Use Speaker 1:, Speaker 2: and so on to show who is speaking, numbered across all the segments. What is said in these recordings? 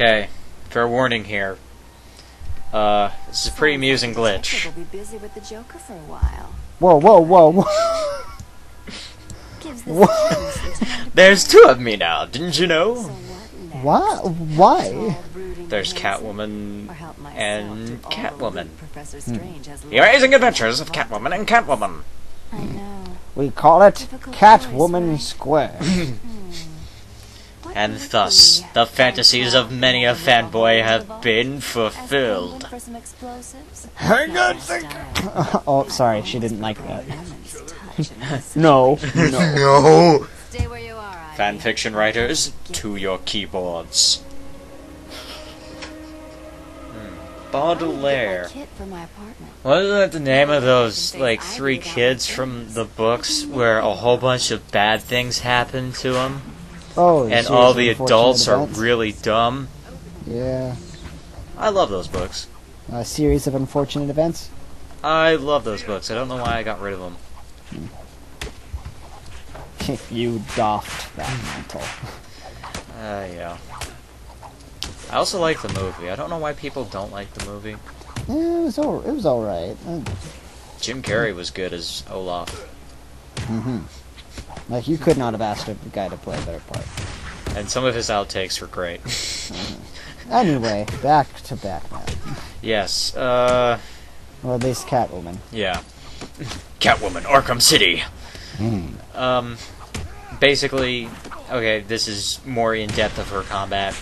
Speaker 1: Okay, fair warning here. This is a pretty amusing glitch.
Speaker 2: We'll be busy with the Joker for a while.
Speaker 3: Whoa, whoa, whoa, whoa.
Speaker 2: Gives this town some time to
Speaker 1: There's two of me now, didn't you know?
Speaker 2: So what next?
Speaker 3: What? Why?
Speaker 1: There's Catwoman and Catwoman.
Speaker 2: Professor Strange has
Speaker 1: The Amazing Adventures of Catwoman and Catwoman.
Speaker 2: I know.
Speaker 3: We call it
Speaker 2: Difficult
Speaker 3: Catwoman
Speaker 2: choice,
Speaker 3: Square.
Speaker 2: What
Speaker 1: And
Speaker 2: would it
Speaker 1: thus,
Speaker 2: be?
Speaker 1: the fantasies of many a fanboy have been
Speaker 2: Ask
Speaker 1: fulfilled.
Speaker 2: Penguin for some explosives?
Speaker 3: Hang on a
Speaker 2: Style.
Speaker 3: second. Oh, sorry, she didn't like that.
Speaker 2: Lemon's touch and this-
Speaker 3: No, no.
Speaker 1: No!
Speaker 2: Stay where you are, Ivy.
Speaker 1: Fanfiction writers, to your keyboards. Baudelaire.
Speaker 2: Kit for my apartment.
Speaker 1: Wasn't that the name of those, like, three kids from the books where a whole bunch of bad things happen to them?
Speaker 3: Oh,
Speaker 1: And
Speaker 3: series
Speaker 1: all
Speaker 3: of
Speaker 1: the
Speaker 3: unfortunate
Speaker 1: adults are
Speaker 3: events.
Speaker 1: really dumb?
Speaker 3: Yeah.
Speaker 1: I love those books.
Speaker 3: A series of unfortunate events.
Speaker 1: I love those books. I don't know why I got rid of them.
Speaker 3: You doffed that mantle.
Speaker 1: Yeah. I also like the movie. I don't know why people don't like the movie.
Speaker 3: It was all right.
Speaker 1: Jim Carrey was good as Olaf.
Speaker 3: Like, you could not have asked a guy to play a better part.
Speaker 1: And some of his outtakes were great.
Speaker 3: Anyway, back to Batman.
Speaker 1: Yes,
Speaker 3: Or at least Catwoman.
Speaker 1: yeah. Catwoman, Arkham City! Basically, okay, this is more in-depth of her combat.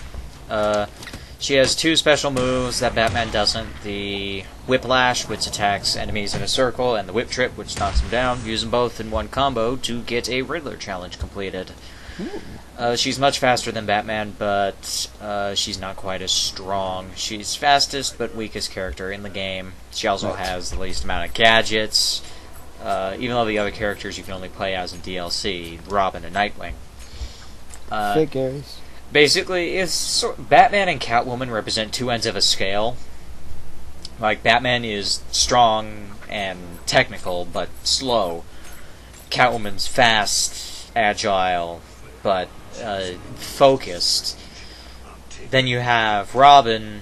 Speaker 1: She has two special moves that Batman doesn't. The Whiplash, which attacks enemies in a circle, and the Whip Trip, which knocks them down. Use them both in one combo to get a Riddler challenge completed. She's much faster than Batman, but she's not quite as strong. She's fastest but weakest character in the game. She also has the least amount of gadgets, even though the other characters you can only play as in DLC, Robin and Nightwing.
Speaker 3: Figures.
Speaker 1: Basically, Batman and Catwoman represent two ends of a scale. Like, Batman is strong and technical, but slow. Catwoman's fast, agile, but focused. Then you have Robin,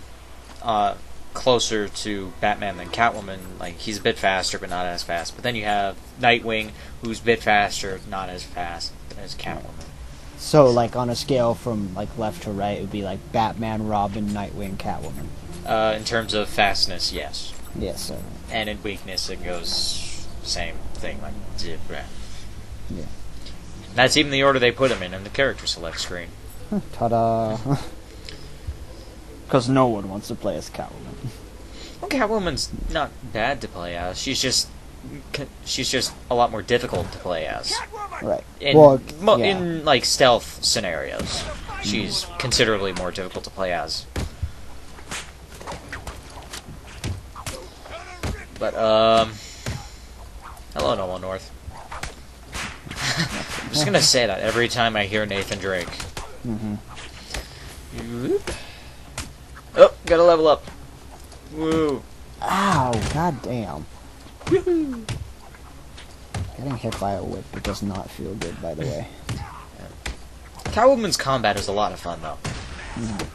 Speaker 1: closer to Batman than Catwoman. Like, he's a bit faster, but not as fast. But then you have Nightwing, who's a bit faster, not as fast as Catwoman.
Speaker 3: So, like, on a scale from, like, left to right, it would be like Batman, Robin, Nightwing, Catwoman.
Speaker 1: In terms of fastness, yes.
Speaker 3: Yes, sir.
Speaker 1: And in weakness, it goes same thing, like zebra.
Speaker 3: Yeah.
Speaker 1: That's even the order they put them in the character select screen.
Speaker 3: Ta-da. Because no one wants to play as Catwoman.
Speaker 1: Well, Catwoman's not bad to play as. She's just a lot more difficult to play as.
Speaker 3: Right.
Speaker 1: In,
Speaker 3: Well, yeah.
Speaker 1: in like stealth scenarios, she's considerably more difficult to play as. But hello, Nolan North. I'm just gonna say that every time I hear Nathan Drake. Oh, gotta level up. Woo.
Speaker 3: Ow, goddamn. Getting hit by a whip, it does not feel good, by the way.
Speaker 1: Catwoman's combat is a lot of fun, though.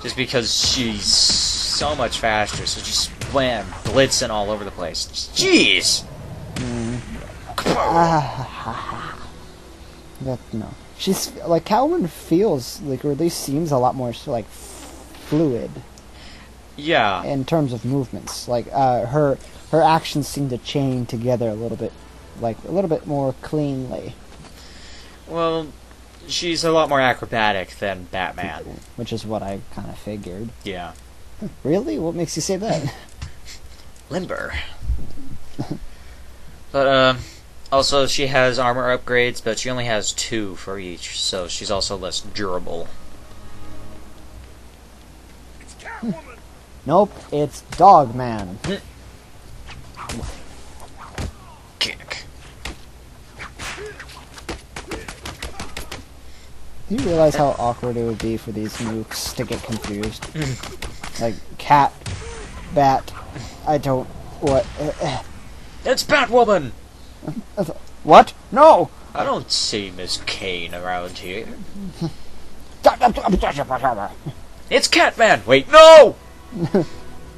Speaker 1: Just because she's so much faster, so just wham, blitzing all over the place. Jeez!
Speaker 3: No. She's, like, Catwoman feels, like, or at least seems a lot more, like, fluid
Speaker 1: Yeah.
Speaker 3: in terms of movements. Like, her actions seem to chain together a little bit, like, a little bit more cleanly.
Speaker 1: Well, she's a lot more acrobatic than Batman.
Speaker 3: Which is what I kind of figured.
Speaker 1: Yeah.
Speaker 3: Really? What makes you say that?
Speaker 1: Limber. But, also she has armor upgrades, but she only has 2 for each, so she's also less durable.
Speaker 3: Nope, it's Dogman.
Speaker 1: Kick.
Speaker 3: Do you realize how awkward it would be for these nukes to get confused? Like, cat, bat, I don't, what,
Speaker 1: It's Batwoman!
Speaker 3: what? No!
Speaker 1: I don't see Miss Kane around here. It's Catman! Wait, no!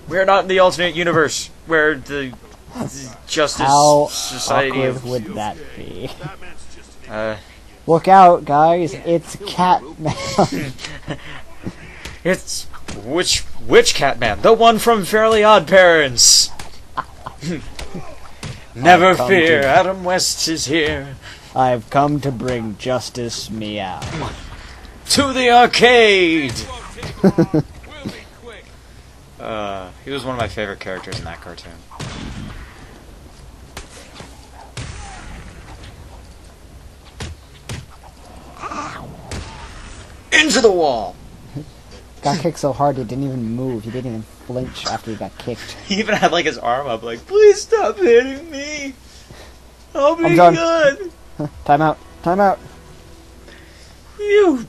Speaker 1: We're not in the alternate universe where the Justice
Speaker 3: How
Speaker 1: Society
Speaker 3: awkward
Speaker 1: of...
Speaker 3: would that be?
Speaker 1: Uh,
Speaker 3: Look out, guys! It's Catman.
Speaker 1: it's... Which Catman? The one from Fairly Odd Parents! Never fear, Adam West is here.
Speaker 3: I've come to bring justice meow.
Speaker 1: To the arcade! He was one of my favorite characters in that cartoon. Into the wall!
Speaker 3: Got kicked so hard he didn't even move. He didn't even flinch after he got kicked.
Speaker 1: He even had like his arm up like, please stop hitting me! I'll be
Speaker 3: I'm done.
Speaker 1: good!
Speaker 3: Time out. Time out.
Speaker 1: You...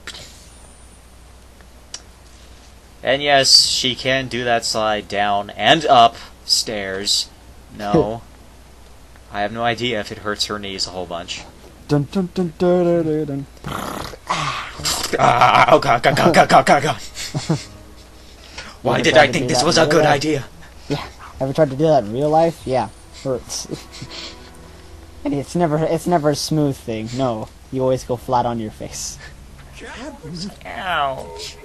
Speaker 1: And yes, she can do that slide down and up stairs. No. I have no idea if it hurts her knees a whole bunch.
Speaker 3: Dun dun dun dun dun dun dun.
Speaker 1: Oh god, god, god, god, god, god, god. Why did I think this was a good idea?
Speaker 3: Yeah. Ever tried to do that in real life? Yeah. Hurts. And it's never a smooth thing. No. You always go flat on your face.
Speaker 1: Ouch.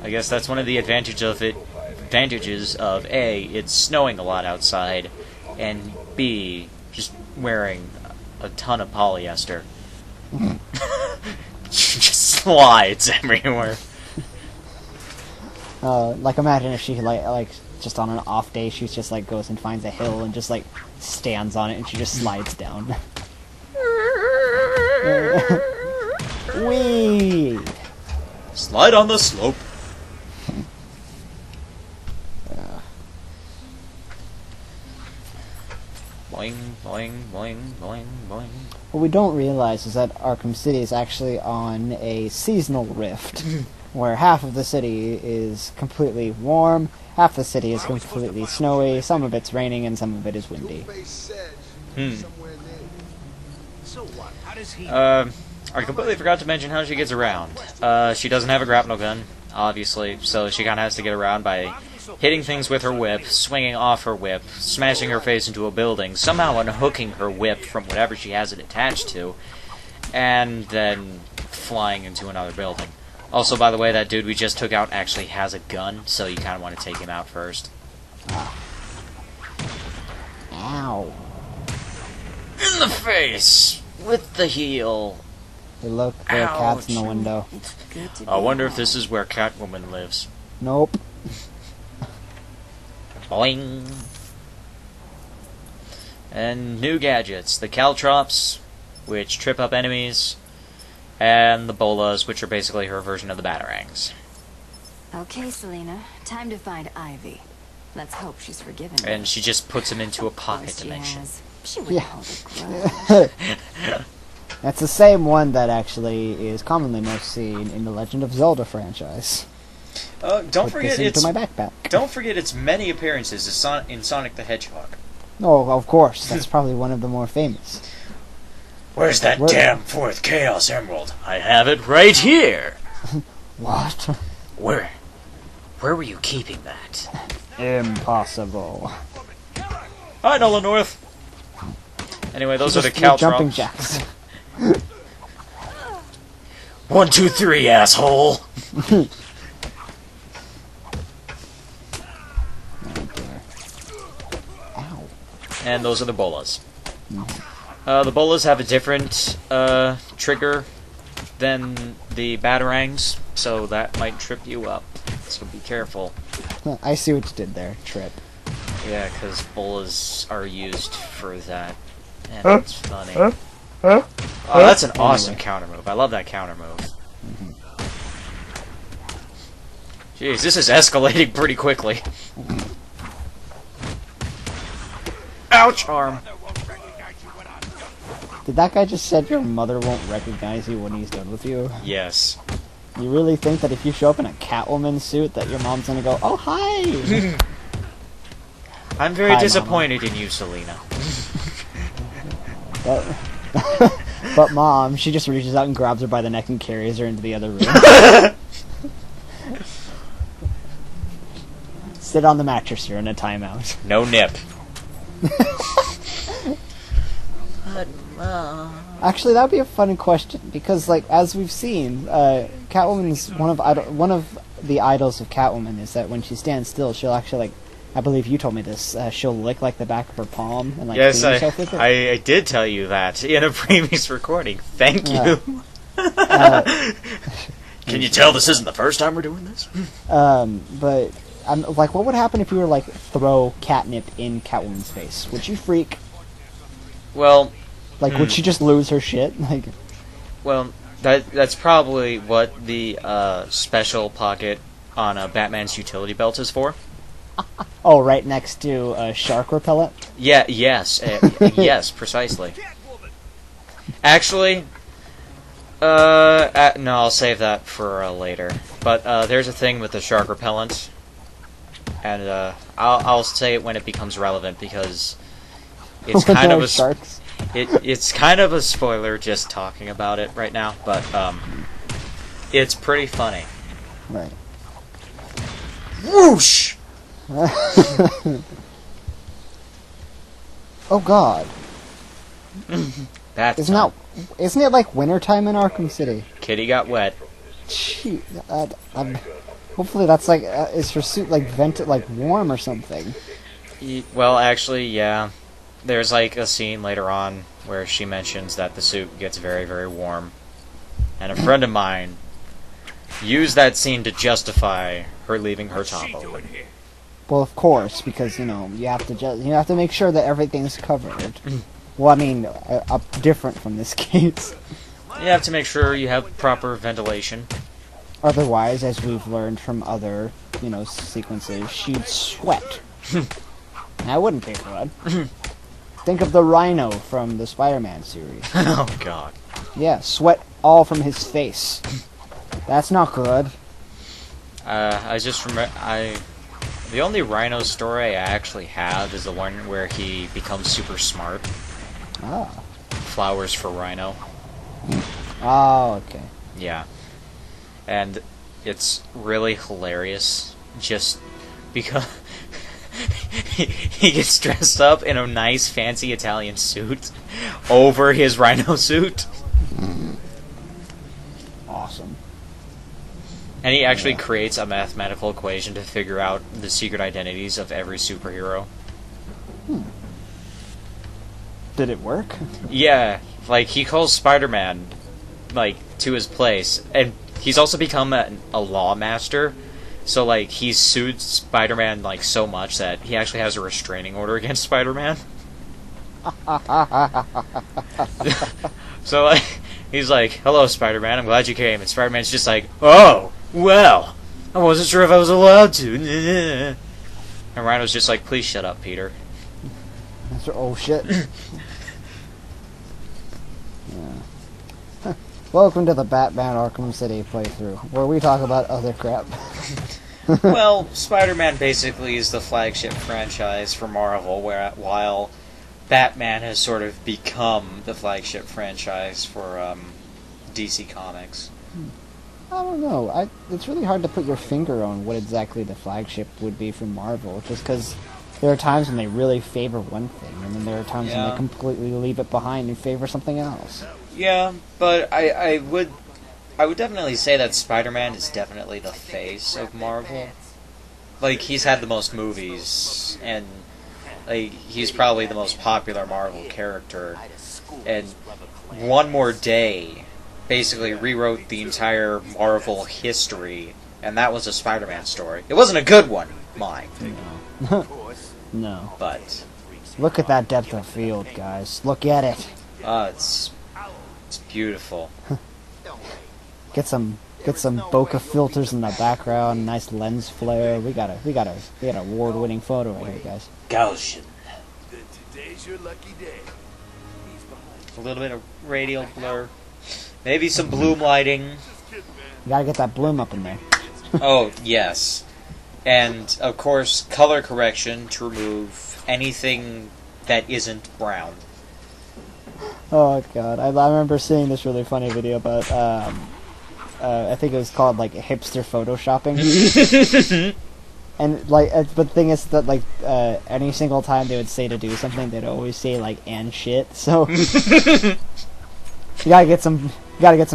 Speaker 1: I guess that's one of the advantages of A, it's snowing a lot outside, and B, just wearing a ton of polyester. Just slides everywhere.
Speaker 3: Like imagine if she like just on an off day she just like goes and finds a hill and just like stands on it and she just slides down. Whee!
Speaker 1: Slide on the slope. Boing, boing, boing, boing, boing.
Speaker 3: What we don't realize is that Arkham City is actually on a seasonal rift, where half of the city is completely warm, half the city is completely snowy, some of it's raining, and some of it is windy.
Speaker 1: I completely forgot to mention how she gets around. She doesn't have a grapnel gun, obviously, so she kind of has to get around by hitting things with her whip, swinging off her whip, smashing her face into a building, somehow unhooking her whip from whatever she has it attached to, and then flying into another building. Also, by the way, that dude we just took out actually has a gun, so you kind of want to take him out first.
Speaker 3: Ow.
Speaker 1: In the face! With the heel.
Speaker 3: Hey, look, there are cats in the window.
Speaker 1: I wonder if this is where Catwoman lives.
Speaker 3: Nope.
Speaker 1: Boing. And new gadgets. The Caltrops, which trip up enemies, and the Bolas, which are basically her version of the Batarangs.
Speaker 2: Okay, Selena. Time to find Ivy. Let's hope she's forgiven me.
Speaker 1: And she just puts him into a pocket
Speaker 2: She
Speaker 1: dimension.
Speaker 2: has. She wouldn't hold a grudge.
Speaker 3: That's the same one that actually is commonly most seen in the Legend of Zelda franchise.
Speaker 1: Don't forget
Speaker 3: into my backpack.
Speaker 1: Don't forget its many appearances in Sonic the Hedgehog.
Speaker 3: Oh, of course. That's probably one of the more famous.
Speaker 1: Where's that damn fourth Chaos Emerald? I have it right here.
Speaker 3: What?
Speaker 1: Where were you keeping that?
Speaker 3: Impossible.
Speaker 1: Hi, Nolan North. Anyway, those are the
Speaker 3: Just jumping
Speaker 1: Caltrops.
Speaker 3: jacks.
Speaker 1: 1, 2, 3, asshole.
Speaker 3: Ow.
Speaker 1: And those are the Bolas. The Bolas have a different trigger than the Batarangs, so that might trip you up. So be careful.
Speaker 3: I see what you did there, Trip.
Speaker 1: Yeah, because Bolas are used for that. And it's funny. Oh, that's an awesome counter move. I love that counter move. Jeez, this is escalating pretty quickly. Ouch, arm.
Speaker 3: Did that guy just said your mother won't recognize you when he's done with you?
Speaker 1: Yes.
Speaker 3: You really think that if you show up in a Catwoman suit that your mom's gonna go, oh, hi!
Speaker 1: I'm very
Speaker 3: Hi,
Speaker 1: disappointed in you, Selena.
Speaker 3: But Mom, she just reaches out and grabs her by the neck and carries her into the other room. Sit on the mattress. You're in a timeout.
Speaker 1: No nip.
Speaker 3: Actually, that would be a fun question because, like, as we've seen, Catwoman's one of the idols of Catwoman is that when she stands still, she'll actually, like, I believe you told me this, she'll lick like the back of her palm and like
Speaker 1: yes,
Speaker 3: clean herself with it.
Speaker 1: I did tell you that in a previous recording. Thank you. Can you tell this isn't the first time we're doing this?
Speaker 3: But I'm like, what would happen if you were like throw catnip in Catwoman's face? Would she freak?
Speaker 1: Well,
Speaker 3: like, would she just lose her shit? Like,
Speaker 1: well, that's probably what the special pocket on Batman's utility belt is for.
Speaker 3: oh, right next to a shark repellent.
Speaker 1: Yeah. Yes. Yes. Precisely. Actually, no, I'll save that for later. But there's a thing with the shark repellent, and I'll say it when it becomes relevant because it's kind of a
Speaker 3: sharks.
Speaker 1: It's kind of a spoiler just talking about it right now, but it's pretty funny.
Speaker 3: Right.
Speaker 1: Whoosh!
Speaker 3: Oh God! Isn't it like wintertime in Arkham City?
Speaker 1: Kitty got wet.
Speaker 3: Gee, hopefully that's like is her suit like vented like warm or something?
Speaker 1: Well, actually, yeah. There's like a scene later on where she mentions that the suit gets very, very warm, and a friend of mine used that scene to justify her leaving her top open.
Speaker 3: Well, of course, because you have to make sure that everything's covered. Well, I mean, different from this case.
Speaker 1: You have to make sure you have proper ventilation.
Speaker 3: Otherwise, as we've learned from other, sequences, she'd sweat. That wouldn't be good. Think of the Rhino from the Spider-Man series.
Speaker 1: Oh, God.
Speaker 3: Yeah, sweat all from his face. That's not good.
Speaker 1: I just remember... The only Rhino story I actually have is the one where he becomes super smart.
Speaker 3: Ah.
Speaker 1: Flowers for Rhino.
Speaker 3: Oh, okay.
Speaker 1: Yeah. And it's really hilarious just because he gets dressed up in a nice fancy Italian suit over his Rhino suit.
Speaker 3: Awesome.
Speaker 1: And he actually creates a mathematical equation to figure out the secret identities of every superhero.
Speaker 3: Did it work?
Speaker 1: Yeah, like, he calls Spider-Man, like, to his place, and he's also become a law master, so, like, he's sued Spider-Man, like, so much that he actually has a restraining order against Spider-Man. So, like, he's like, hello, Spider-Man, I'm glad you came, and Spider-Man's just like, oh, well, I wasn't sure if I was allowed to. And Rhino's just like, please shut up, Peter.
Speaker 3: Oh, shit. Welcome to the Batman Arkham City playthrough, where we talk about other crap.
Speaker 1: Well, Spider-Man basically is the flagship franchise for Marvel, while Batman has sort of become the flagship franchise for DC Comics.
Speaker 3: I don't know. It's really hard to put your finger on what exactly the flagship would be for Marvel, just because there are times when they really favor one thing, and then there are times when they completely leave it behind and favor something else.
Speaker 1: Yeah, but I would definitely say that Spider-Man is definitely the face of Marvel. Like, he's had the most movies, and like, he's probably the most popular Marvel character. And One More Day basically rewrote the entire Marvel history, and that was a Spider-Man story. It wasn't a good one, mind.
Speaker 3: No. No.
Speaker 1: But
Speaker 3: look at that depth of field, guys. Look at it.
Speaker 1: It's beautiful.
Speaker 3: Get some bokeh filters in the background, nice lens flare. We got an award-winning photo right here, guys.
Speaker 1: Gaussian.
Speaker 4: Today's your lucky day.
Speaker 1: A little bit of radial blur. Maybe some bloom lighting.
Speaker 3: You gotta get that bloom up in there.
Speaker 1: Oh, yes. And, of course, color correction to remove anything that isn't brown.
Speaker 3: Oh, God. I remember seeing this really funny video about I think it was called like hipster photoshopping. And like, but the thing is that like any single time they would say to do something, they'd always say like "and shit." So you gotta get some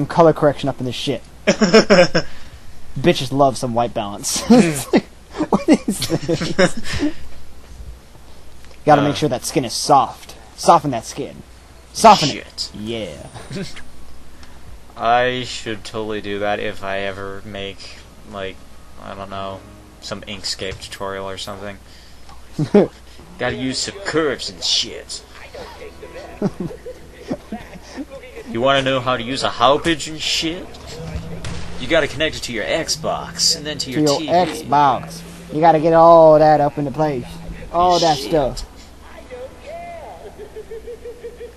Speaker 3: color correction up in the shit. Bitches love some white balance. What is this? Gotta make sure that skin is soft. Soften that skin. Soften it. Yeah.
Speaker 1: I should totally do that if I ever make, like, I don't know, some Inkscape tutorial or something. Gotta use some curves and shit. You wanna know how to use a howpage and shit? You gotta connect it to your Xbox, and then to your TV.
Speaker 3: Xbox. You gotta get all that up into place. All that stuff.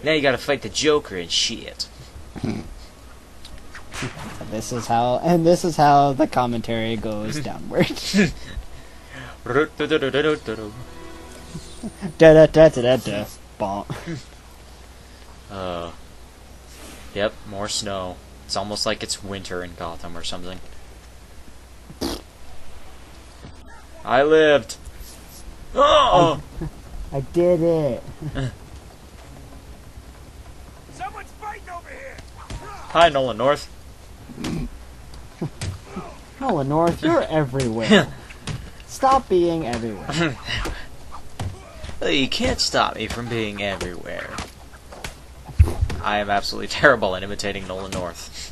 Speaker 1: Now you gotta fight the Joker and shit.
Speaker 3: This is how the commentary goes downward. Da da da da da. Bonk.
Speaker 1: Yep, more snow. It's almost like it's winter in Gotham or something. I lived. Oh!
Speaker 3: I did it.
Speaker 4: Someone's fighting over here.
Speaker 1: Hi, Nolan North.
Speaker 3: Nolan North, you're everywhere. Stop being everywhere.
Speaker 1: You can't stop me from being everywhere. I am absolutely terrible at imitating Nolan North.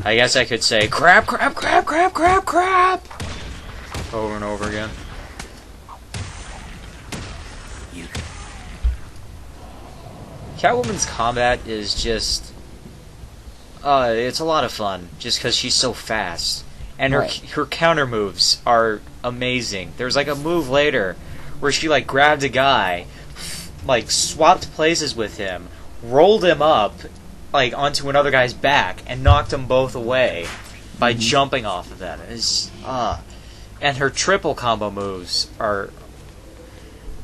Speaker 1: I guess I could say crap, crap, crap, crap, crap, crap over and over again. Catwoman's combat is just it's a lot of fun just because she's so fast, and her counter moves are amazing. There's like a move later where she like grabbed a guy, like swapped places with him, rolled him up like onto another guy's back, and knocked them both away by jumping off of that. And her triple combo moves are,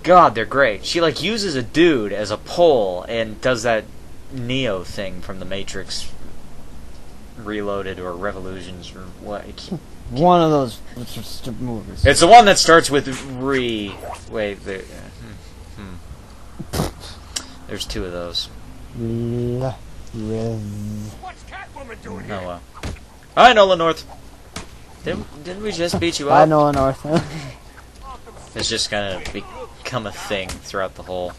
Speaker 1: God, they're great. She like uses a dude as a pole and does that Neo thing from the Matrix Reloaded or Revolutions or what.
Speaker 3: One of those movies.
Speaker 1: It's the one that starts with Wait, there's two of those.
Speaker 4: What's Catwoman doing here?
Speaker 1: Oh well. Hi, Nolan North. Didn't we just beat you up?
Speaker 3: I Nolan North.
Speaker 1: It's just gonna become a thing throughout the whole.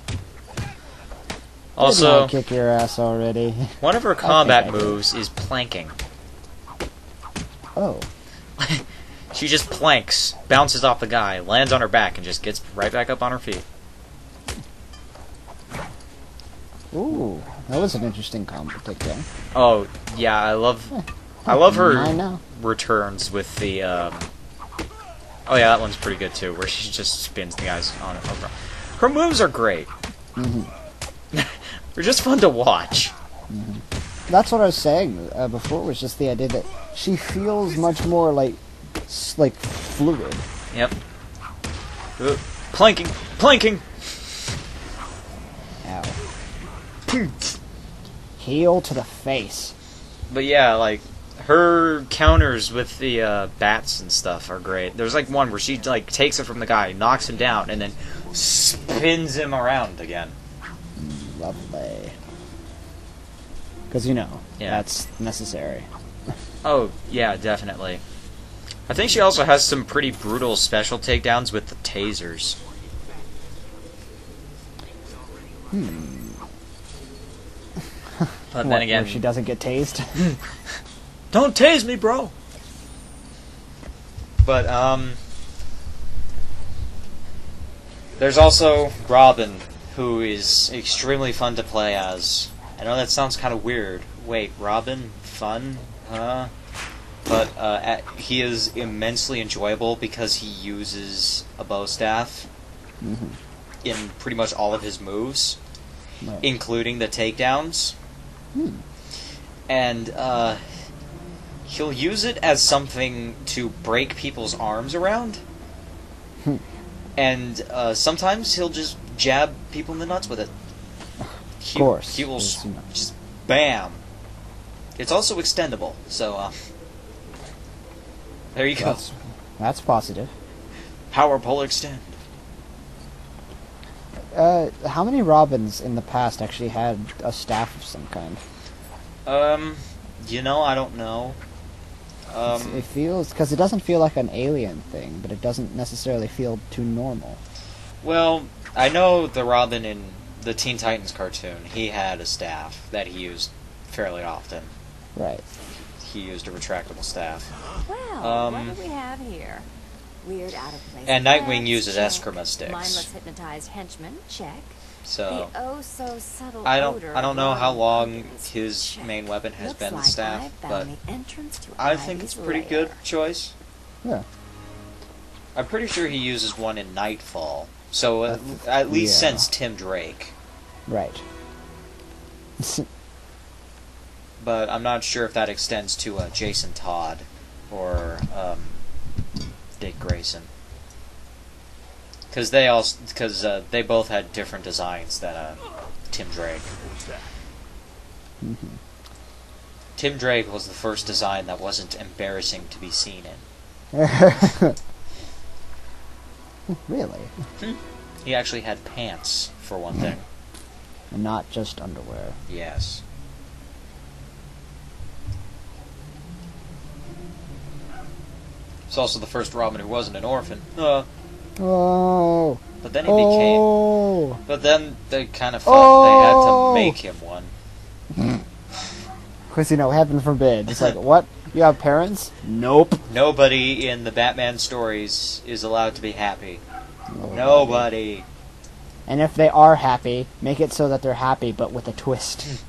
Speaker 1: Also,
Speaker 3: kick your ass already.
Speaker 1: One of her combat moves is planking.
Speaker 3: Oh.
Speaker 1: She just planks, bounces off the guy, lands on her back, and just gets right back up on her feet.
Speaker 3: Ooh, that was an interesting combo takedown.
Speaker 1: Oh yeah, I love her
Speaker 3: I know.
Speaker 1: returns with the. Oh yeah, that one's pretty good too, where she just spins the guys on it. Her moves are great. They're just fun to watch.
Speaker 3: That's what I was saying before. Was just the idea that she feels much more like fluid.
Speaker 1: Yep. Planking.
Speaker 3: Ow. Heel to the face.
Speaker 1: But yeah, like her counters with the bats and stuff are great. There's like one where she like takes it from the guy, knocks him down, and then spins him around again.
Speaker 3: Lovely. Because that's necessary.
Speaker 1: Oh yeah, definitely. I think she also has some pretty brutal special takedowns with the tasers. But then again,
Speaker 3: she doesn't get tased.
Speaker 1: Don't tase me, bro. But there's also Robin, who is extremely fun to play as. I know that sounds kind of weird. Wait, Robin? Fun? Huh? But he is immensely enjoyable because he uses a bow staff in pretty much all of his moves, including the takedowns. And he'll use it as something to break people's arms around. And sometimes he'll just jab people in the nuts with it. He will just Bam! It's also extendable, so, there you go.
Speaker 3: That's positive.
Speaker 1: Power pole extend.
Speaker 3: How many Robins in the past actually had a staff of some kind?
Speaker 1: You know, I don't know.
Speaker 3: It feels... Because it doesn't feel like an alien thing, but it doesn't necessarily feel too normal.
Speaker 1: Well, I know the Robin in the Teen Titans cartoon, he had a staff that he used fairly often.
Speaker 3: Right.
Speaker 1: He used a retractable staff.
Speaker 2: Well, what do we have here? Weird, out of place.
Speaker 1: And Nightwing
Speaker 2: plants,
Speaker 1: uses
Speaker 2: check.
Speaker 1: Eskrima sticks.
Speaker 2: Mindless hypnotized henchman, check.
Speaker 1: So
Speaker 2: The oh so subtle
Speaker 1: I
Speaker 2: odor
Speaker 1: don't
Speaker 2: of
Speaker 1: know how
Speaker 2: rotten
Speaker 1: long
Speaker 2: pumpkins,
Speaker 1: his
Speaker 2: check.
Speaker 1: main weapon has
Speaker 2: Looks
Speaker 1: been the
Speaker 2: like
Speaker 1: staff,
Speaker 2: I've
Speaker 1: but
Speaker 2: found the entrance to
Speaker 1: I think it's a
Speaker 2: Ivy's
Speaker 1: pretty
Speaker 2: lair.
Speaker 1: good choice.
Speaker 3: Yeah.
Speaker 1: I'm pretty sure he uses one in Nightfall. So at least
Speaker 3: Yeah.
Speaker 1: since Tim Drake.
Speaker 3: Right.
Speaker 1: But I'm not sure if that extends to Jason Todd or Dick Grayson. Because they both had different designs than Tim Drake.
Speaker 3: Mm-hmm.
Speaker 1: Tim Drake was the first design that wasn't embarrassing to be seen in.
Speaker 3: Really?
Speaker 1: He actually had pants, for one thing.
Speaker 3: And not just underwear.
Speaker 1: Yes. He's also the first Robin who wasn't an orphan.
Speaker 3: Oh.
Speaker 1: But then he became...
Speaker 3: Oh.
Speaker 1: But then they kind of felt they had
Speaker 3: Oh.
Speaker 1: to make him one.
Speaker 3: Because, heaven forbid. It's like, what? You have parents? Nope.
Speaker 1: Nobody in the Batman stories is allowed to be happy. Nobody.
Speaker 3: And if they are happy, make it so that they're happy, but with a twist.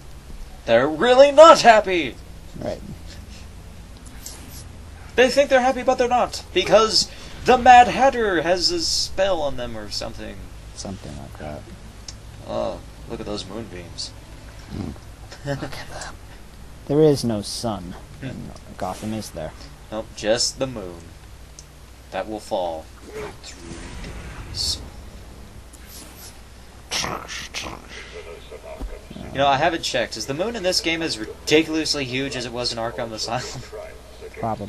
Speaker 1: They're really not happy!
Speaker 3: Right.
Speaker 1: They think they're happy, but they're not. Because the Mad Hatter has a spell on them or something.
Speaker 3: Something like that.
Speaker 1: Oh, look at those moonbeams.
Speaker 3: Look at them. There is no sun in Gotham, is there?
Speaker 1: Nope, just the moon. That will fall. 3 days. You know, I haven't checked. Is the moon in this game as ridiculously huge as it was in Arkham Asylum?
Speaker 3: Probably.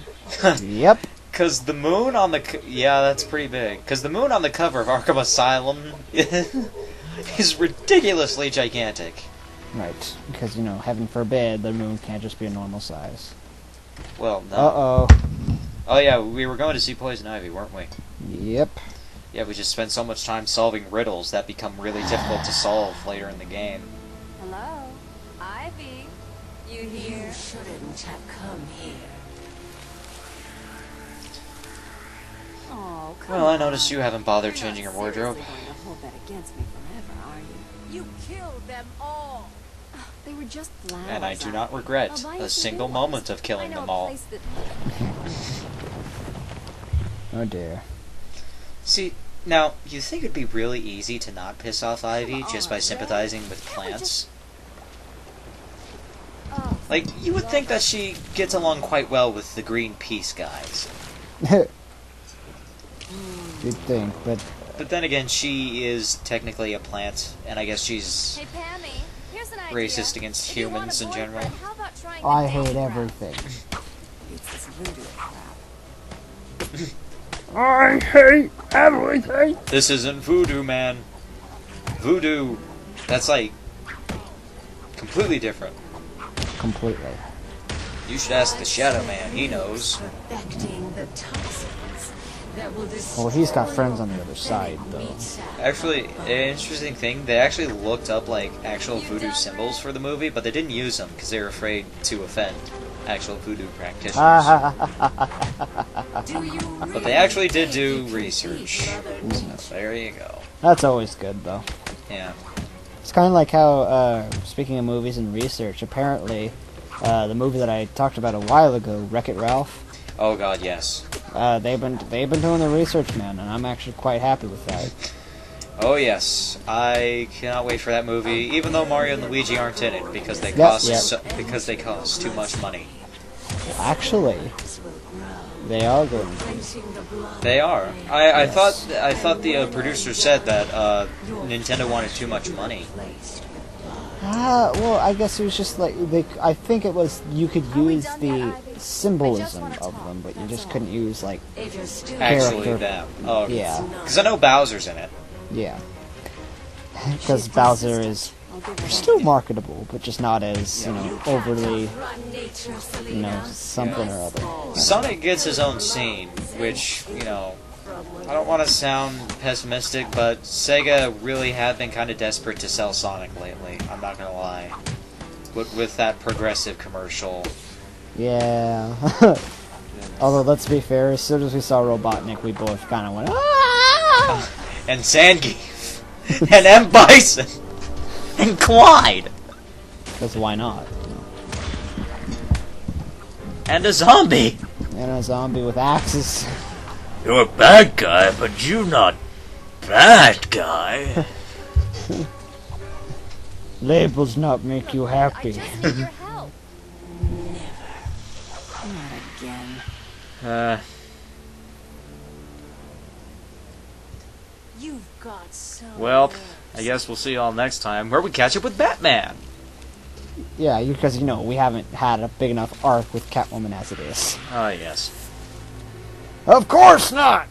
Speaker 3: Yep.
Speaker 1: Because the moon on the... yeah, that's pretty big. Because the moon on the cover of Arkham Asylum is ridiculously gigantic.
Speaker 3: Right. Because, heaven forbid, the moon can't just be a normal size.
Speaker 1: Well, no.
Speaker 3: Uh-oh.
Speaker 1: Oh yeah, we were going to see Poison Ivy, weren't we?
Speaker 3: Yep.
Speaker 1: Yeah, we just spent so much time solving riddles that become really difficult to solve later in the game.
Speaker 2: Hello, Ivy. You here?
Speaker 5: You shouldn't have come here.
Speaker 2: Oh, come
Speaker 1: Well, I
Speaker 2: on.
Speaker 1: noticed you haven't bothered
Speaker 2: You're not
Speaker 1: changing your wardrobe.
Speaker 2: seriously going to hold that against me forever, are you?
Speaker 5: You killed them all.
Speaker 2: They were just flowers.
Speaker 1: And I do not regret
Speaker 2: I'll buy you
Speaker 1: a
Speaker 2: some
Speaker 1: single
Speaker 2: new ones.
Speaker 1: moment of killing
Speaker 2: I know
Speaker 1: them
Speaker 2: a
Speaker 1: all.
Speaker 2: place that...
Speaker 3: Oh dear.
Speaker 1: See, now, you think it'd be really easy to not piss off Ivy
Speaker 2: Come
Speaker 1: just
Speaker 2: on,
Speaker 1: by
Speaker 2: really?
Speaker 1: sympathizing with
Speaker 2: Can't we
Speaker 1: plants?
Speaker 2: Oh,
Speaker 1: Like, you would think that she gets along quite well with the Greenpeace guys.
Speaker 3: You'd think, but
Speaker 1: But then again, she is technically a plant, and I guess she's
Speaker 2: Hey, Pammy, here's an idea.
Speaker 1: racist against
Speaker 2: If you want
Speaker 1: humans
Speaker 2: a
Speaker 1: in general.
Speaker 2: boyfriend, how about trying
Speaker 3: I
Speaker 2: the
Speaker 3: hate
Speaker 2: dating route?
Speaker 3: everything.
Speaker 2: It's this voodoo crap.
Speaker 4: I hate everything.
Speaker 1: This isn't voodoo, man. Voodoo, that's like completely different.
Speaker 3: Completely.
Speaker 1: You should ask the Shadow Man, he knows.
Speaker 5: Perfecting the toxins that will
Speaker 3: Well, he's got
Speaker 5: destroy
Speaker 3: friends on the other side, though.
Speaker 5: meat sack.
Speaker 1: Actually, an interesting thing, they actually looked up like actual voodoo symbols for the movie, but they didn't use them because they were afraid to offend actual voodoo practitioners.
Speaker 5: Do you
Speaker 1: But they actually did do
Speaker 5: really
Speaker 1: research.
Speaker 5: think Mother
Speaker 1: So there you go.
Speaker 3: That's always good, though.
Speaker 1: Yeah.
Speaker 3: It's kind of like how, speaking of movies and research, apparently, the movie that I talked about a while ago, Wreck-It Ralph,
Speaker 1: Oh god, yes.
Speaker 3: they've been doing the research, man, and I'm actually quite happy with that.
Speaker 1: Oh yes. I cannot wait for that movie, even though Mario and Luigi aren't in it because they
Speaker 3: Yep,
Speaker 1: cost
Speaker 3: yep.
Speaker 1: because they cost too much money.
Speaker 3: Actually,
Speaker 5: will grow,
Speaker 3: they are going to.
Speaker 5: cleansing the blood.
Speaker 1: They are. I
Speaker 3: Yes.
Speaker 1: thought the producer said that Nintendo wanted too much money.
Speaker 5: Placed with blood.
Speaker 3: Well, I guess it was just like I think it was you could use the symbolism of them, but you just couldn't use like
Speaker 5: If you're still
Speaker 1: Actually,
Speaker 3: Character.
Speaker 1: them. Oh,
Speaker 3: yeah,
Speaker 1: because I know Bowser's in it.
Speaker 3: yeah. Because Bowser is still marketable, but just not as overly
Speaker 5: nature,
Speaker 3: something or other.
Speaker 1: Sonic gets his own scene, which, I don't want to sound pessimistic, but Sega really have been kind of desperate to sell Sonic lately. I'm not gonna lie. With that progressive commercial.
Speaker 3: Yeah. Although, let's be fair, as soon as we saw Robotnik, we both kind of went, ah!
Speaker 1: And Zangief. And M. Bison. And Clyde.
Speaker 3: Because why not?
Speaker 1: And a zombie.
Speaker 3: And a zombie with axes.
Speaker 1: You're a bad guy, but you're not bad guy.
Speaker 3: Labels not make you happy.
Speaker 2: Need your help.
Speaker 5: not again. You've got so.
Speaker 1: Well, I guess we'll see y'all next time, where we catch up with Batman.
Speaker 3: Yeah, because we haven't had a big enough arc with Catwoman as it is.
Speaker 1: Oh, yes.
Speaker 3: Of course not!